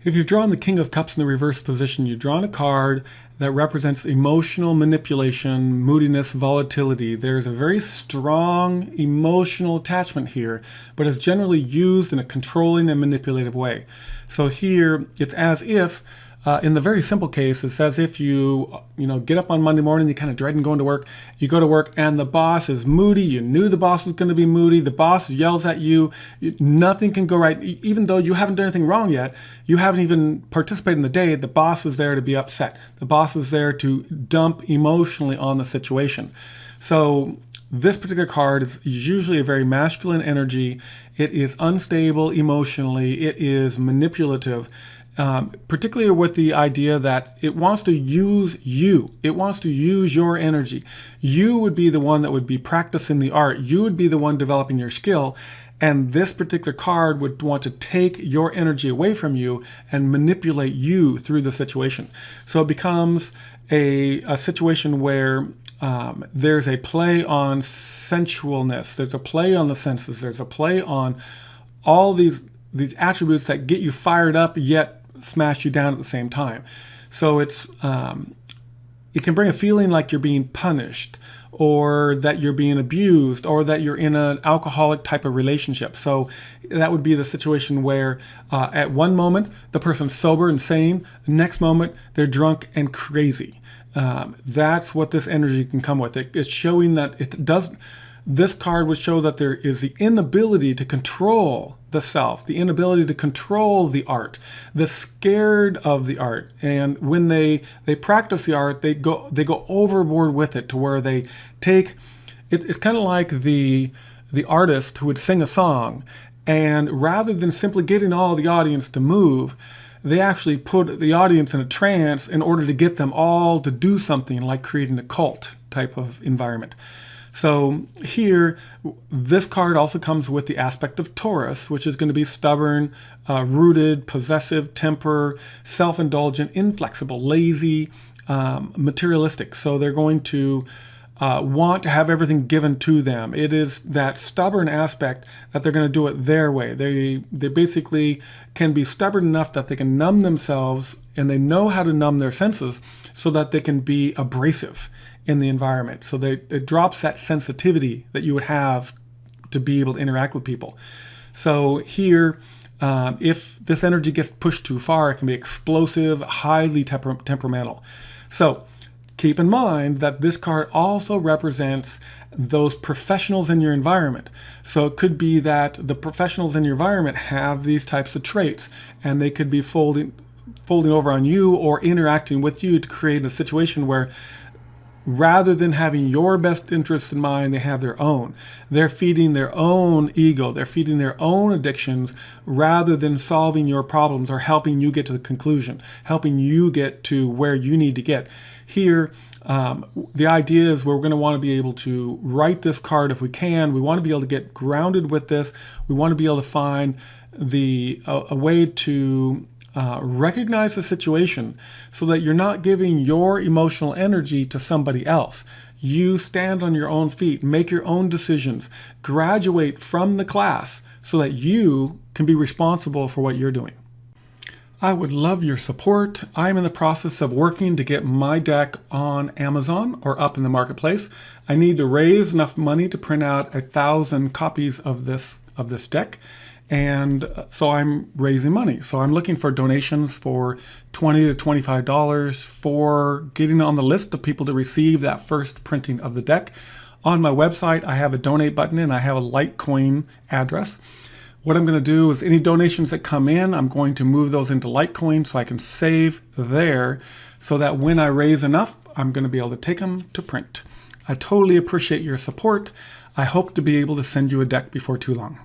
If you've drawn the King of Cups in the reverse position, you've drawn a card that represents emotional manipulation, moodiness, volatility. There's a very strong emotional attachment here, but it's generally used in a controlling and manipulative way. So here, it's as if, in the very simple case, it's as if you get up on Monday morning, you kind of dreading going to work. You go to work and the boss is moody. You knew the boss was going to be moody. The boss yells at you. Nothing can go right. Even though you haven't done anything wrong yet, you haven't even participated in the day, the boss is there to be upset. The boss is there to dump emotionally on the situation. So this particular card is usually a very masculine energy. It is unstable emotionally. It is manipulative. Particularly with the idea that it wants to use you. It wants to use your energy. You would be the one that would be practicing the art. You would be the one developing your skill. And this particular card would want to take your energy away from you and manipulate you through the situation. So it becomes a situation where there's a play on sensualness. There's a play on the senses. There's a play on all these attributes that get you fired up yet smash you down at the same time. So it can bring a feeling like you're being punished, or that you're being abused, or that you're in an alcoholic type of relationship. So that would be the situation where at one moment the person's sober and sane, the next moment they're drunk and crazy. That's what this energy can come with. It's showing that this card would show that there is the inability to control the self, the inability to control the art, the scared of the art. And when they practice the art, they go overboard with it to where they take it's kind of like the artist who would sing a song, and rather than simply getting all the audience to move, they actually put the audience in a trance in order to get them all to do something, like creating a cult type of environment. So here, this card also comes with the aspect of Taurus, which is going to be stubborn, rooted, possessive, temper, self-indulgent, inflexible, lazy, materialistic. So they're going to want to have everything given to them. It is that stubborn aspect that they're going to do it their way. They basically can be stubborn enough that they can numb themselves, and they know how to numb their senses so that they can be abrasive in the environment. So it drops that sensitivity that you would have to be able to interact with people. So here, if this energy gets pushed too far, it can be explosive, highly temperamental. So keep in mind that this card also represents those professionals in your environment. So it could be that the professionals in your environment have these types of traits, and they could be folding over on you or interacting with you to create a situation where, rather than having your best interests in mind, they have their own. They're feeding their own ego. They're feeding their own addictions rather than solving your problems or helping you get to the conclusion, helping you get to where you need to get. Here, the idea is we're going to want to be able to write this card if we can. We want to be able to get grounded with this. We want to be able to find a way to recognize the situation so that you're not giving your emotional energy to somebody else. You stand on your own feet, make your own decisions, graduate from the class so that you can be responsible for what you're doing. I would love your support. I'm in the process of working to get my deck on Amazon or up in the marketplace. I need to raise enough money to print out 1,000 copies of this deck. And so I'm raising money. So I'm looking for donations for $20 to $25 for getting on the list of people to receive that first printing of the deck. On my website, I have a donate button and I have a Litecoin address. What I'm going to do is any donations that come in, I'm going to move those into Litecoin so I can save there, so that when I raise enough, I'm going to be able to take them to print. I totally appreciate your support. I hope to be able to send you a deck before too long.